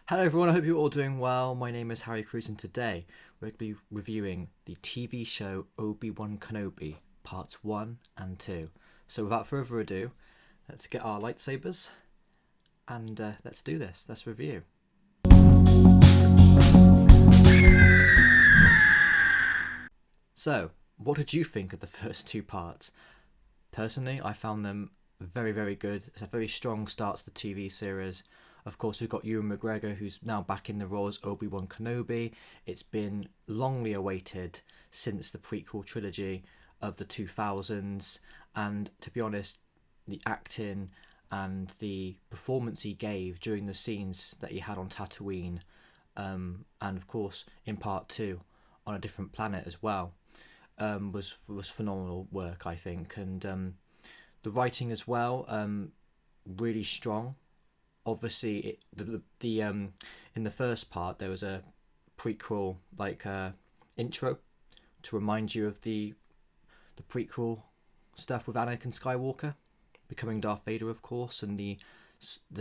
Hello everyone, I hope you're all doing well. My name is Harry Cruz and today we're going to be reviewing the TV show Obi-Wan Kenobi, parts 1 and 2. So without further ado, let's get our lightsabers and let's do this. Let's review. So, what did you think of the first two parts? Personally, I found them very, very good. It's a very strong start to the TV series. Of course, we've got Ewan McGregor, who's now back in the role as Obi-Wan Kenobi. It's been longly awaited since the prequel trilogy of the 2000s. And to be honest, the acting and the performance he gave during the scenes that he had on Tatooine, and of course in part 2 on a different planet as well, was phenomenal work, I think. And the writing as well, really strong. Obviously, in the first part there was a prequel intro to remind you of the prequel stuff with Anakin Skywalker becoming Darth Vader, of course, and the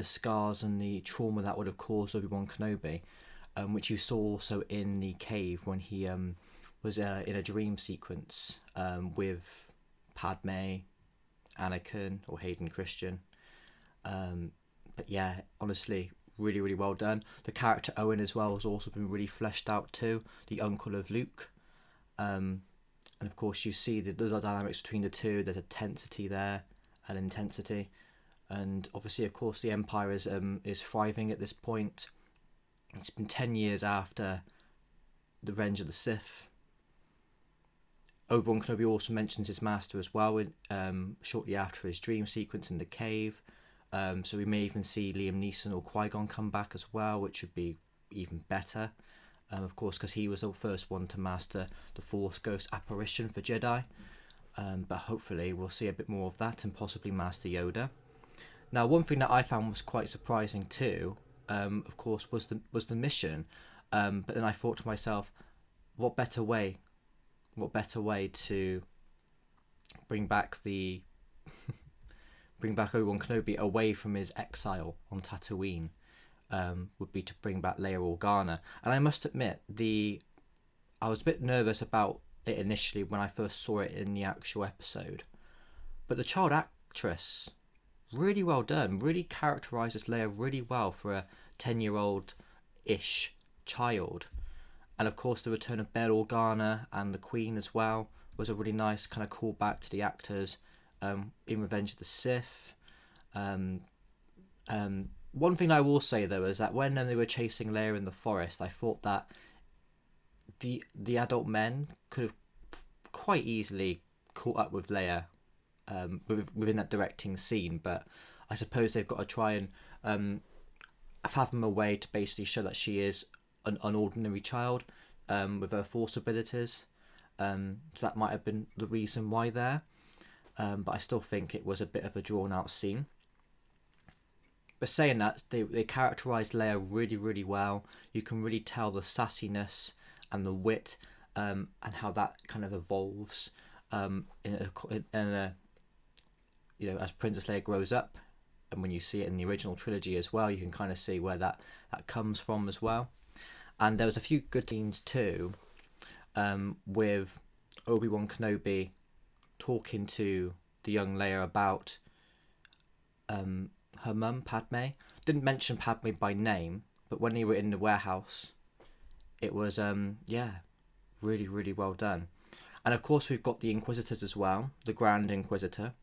scars and the trauma that would have caused Obi-Wan Kenobi, which you saw also in the cave when he was in a dream sequence with Padme, Anakin, or Hayden Christian. But yeah, honestly, really, really well done. The character Owen as well has also been really fleshed out too, the uncle of Luke. And of course you see the dynamics between the two. There's a tensity there, an intensity. And obviously, of course, the Empire is thriving at this point. It's been 10 years after the Revenge of the Sith. Obi-Wan Kenobi also mentions his master as well shortly after his dream sequence in the cave. So we may even see Liam Neeson or Qui-Gon come back as well, which would be even better. Of course, because he was the first one to master the Force Ghost apparition for Jedi. But hopefully we'll see a bit more of that and possibly Master Yoda. Now, one thing that I found was quite surprising too, of course, was the mission. But then I thought to myself, what better way to bring back Obi-Wan Kenobi away from his exile on Tatooine, would be to bring back Leia Organa. And I must admit, I was a bit nervous about it initially when I first saw it in the actual episode. But the child actress, really well done, really characterises Leia really well for a 10-year-old-ish child. And of course the return of Bail Organa and the Queen as well was a really nice kind of callback to the actors in Revenge of the Sith. One thing I will say though is that when they were chasing Leia in the forest, I thought that the adult men could have quite easily caught up with Leia within that directing scene, but I suppose they've got to try and fathom a way to basically show that she is an ordinary child with her Force abilities. So that might have been the reason why there. But I still think it was a bit of a drawn-out scene. But saying that, they characterised Leia really, really well. You can really tell the sassiness and the wit, and how that kind of evolves as Princess Leia grows up, and when you see it in the original trilogy as well, you can kind of see where that comes from as well. And there was a few good scenes too, with Obi-Wan Kenobi talking to the young Leia about her mum, Padme. Didn't mention Padme by name, but when they were in the warehouse, it was really, really well done. And of course we've got the Inquisitors as well, the Grand Inquisitor,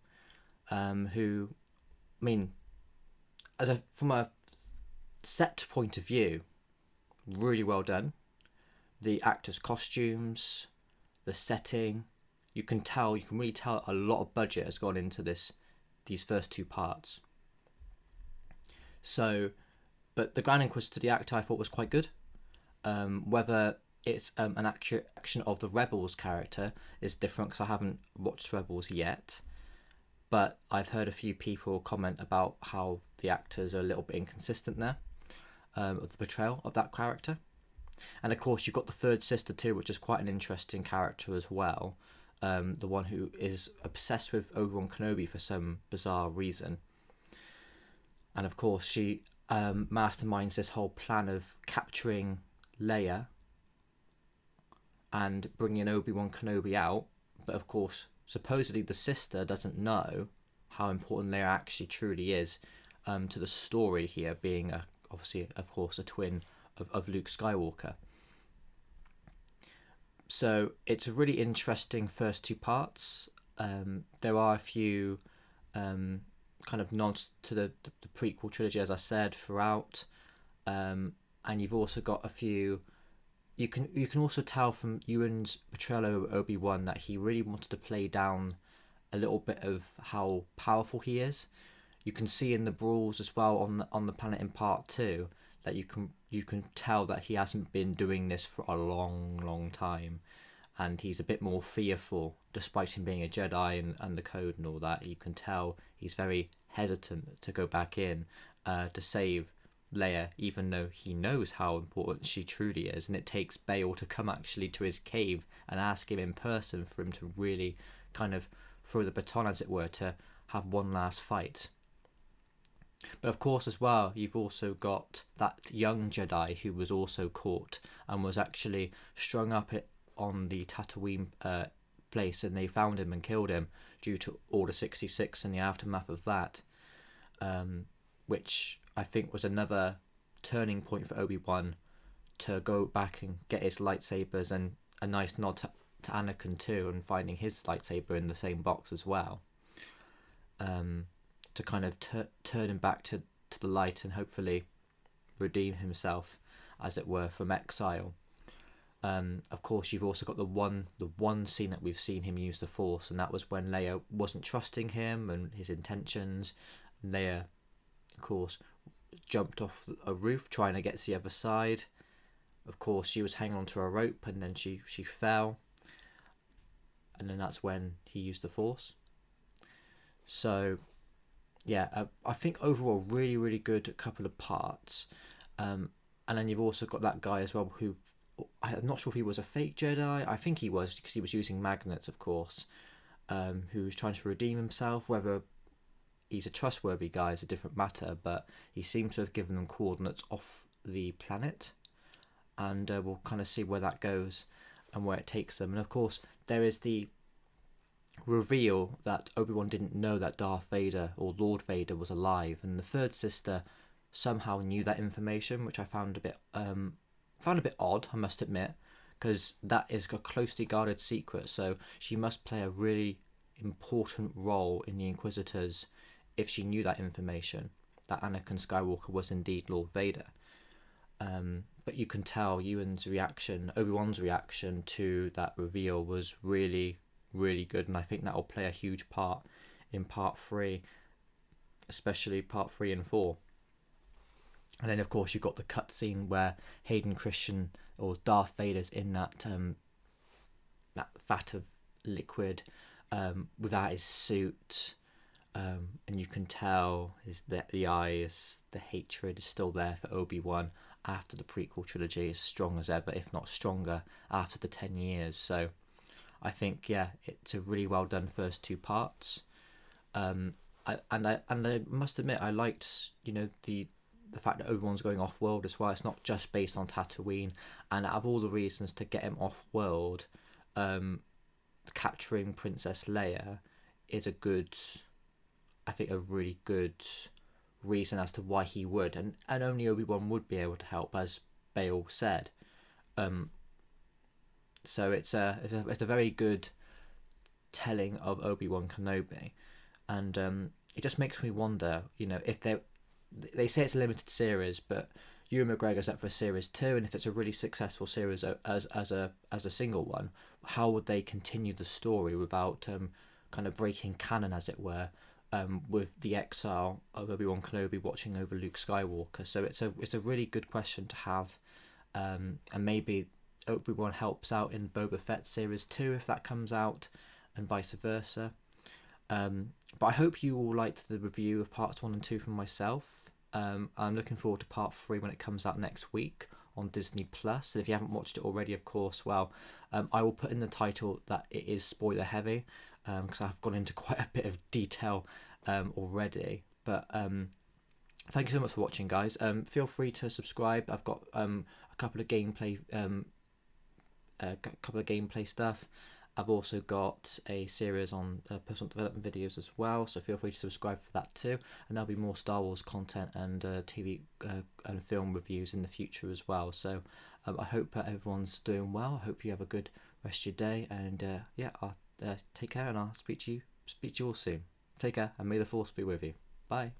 who, I mean, from a set point of view, really well done. The actors' costumes, the setting, you can really tell a lot of budget has gone into these first two parts. So, but the Grand Inquisitor, the actor, I thought was quite good. Whether it's an accurate action of the Rebels character is different because I haven't watched Rebels yet. But I've heard a few people comment about how the actors are a little bit inconsistent there, of the portrayal of that character. And of course you've got the third sister too, which is quite an interesting character as well. The one who is obsessed with Obi-Wan Kenobi for some bizarre reason. And of course she masterminds this whole plan of capturing Leia and bringing Obi-Wan Kenobi out. But of course, supposedly the sister doesn't know how important Leia actually truly is to the story here, being obviously, of course, a twin of Luke Skywalker. So it's a really interesting first two parts. There are a few kind of nods to the prequel trilogy, as I said, throughout, and you've also got a few. You can also tell from Ewan's portrayal of Obi-Wan that he really wanted to play down a little bit of how powerful he is. You can see in the brawls as well on the planet in part 2 that you can tell that he hasn't been doing this for a long time, and he's a bit more fearful despite him being a Jedi and the code and all that. You can tell he's very hesitant to go back in to save Leia, even though he knows how important she truly is, and it takes Bail to come actually to his cave and ask him in person for him to really kind of throw the baton, as it were, to have one last fight. But of course, as well, you've also got that young Jedi who was also caught and was actually strung up on the Tatooine place, and they found him and killed him due to Order 66 and the aftermath of that, which I think was another turning point for Obi-Wan to go back and get his lightsabers, and a nice nod to Anakin too, and finding his lightsaber in the same box as well, to kind of turn him back to the light and hopefully redeem himself, as it were, from exile. Of course, you've also got the one scene that we've seen him use the Force, and that was when Leia wasn't trusting him and his intentions. Leia, of course, jumped off a roof trying to get to the other side. Of course, she was hanging onto a rope, and then she fell, and then that's when he used the Force. So yeah, I think overall really good couple of parts, and then you've also got that guy as well who, I'm not sure if he was a fake Jedi. I think he was, because he was using magnets, of course, who was trying to redeem himself. Whether he's a trustworthy guy is a different matter, but he seems to have given them coordinates off the planet, and we'll kind of see where that goes and where it takes them. And of course, there is the reveal that Obi-Wan didn't know that Darth Vader or Lord Vader was alive, and the third sister somehow knew that information, which I found a bit odd, I must admit, because that is a closely guarded secret, so she must play a really important role in the Inquisitors if she knew that information, that Anakin Skywalker was indeed Lord Vader. But you can tell Obi-Wan's reaction to that reveal was really good, and I think that will play a huge part in part 3, especially part 3 and 4. And then of course you've got the cutscene where Hayden Christensen, or Darth Vader's in that vat of liquid without his suit, and you can tell the eyes, the hatred is still there for Obi-Wan after the prequel trilogy is strong as ever, if not stronger, after the 10 years. So I think, yeah, it's a really well done first two parts. I must admit, I liked, the fact that Obi-Wan's going off-world as well. It's not just based on Tatooine, and out of all the reasons to get him off-world, capturing Princess Leia is a really good reason as to why he would, and only Obi-Wan would be able to help, as Bail said. So it's a very good telling of Obi-Wan Kenobi, and it just makes me wonder, if they say it's a limited series, but Ewan McGregor's up for series 2, and if it's a really successful series as a single one, how would they continue the story without kind of breaking canon, as it were, with the exile of Obi-Wan Kenobi watching over Luke Skywalker? So it's a really good question to have, and maybe Obi-Wan helps out in Boba Fett series 2 if that comes out, and vice versa. But I hope you all liked the review of parts 1 and 2 from myself. I'm looking forward to part 3 when it comes out next week on Disney Plus. If you haven't watched it already, of course, I will put in the title that it is spoiler heavy, because I've gone into quite a bit of detail already. But thank you so much for watching, guys. Feel free to subscribe. I've got a couple of gameplay stuff. I've also got a series on personal development videos as well, so feel free to subscribe for that too. And there'll be more Star Wars content and TV and film reviews in the future as well. So I hope everyone's doing well. I hope you have a good rest of your day, and I'll take care, and I'll speak to you all soon. Take care, and may the Force be with you. Bye.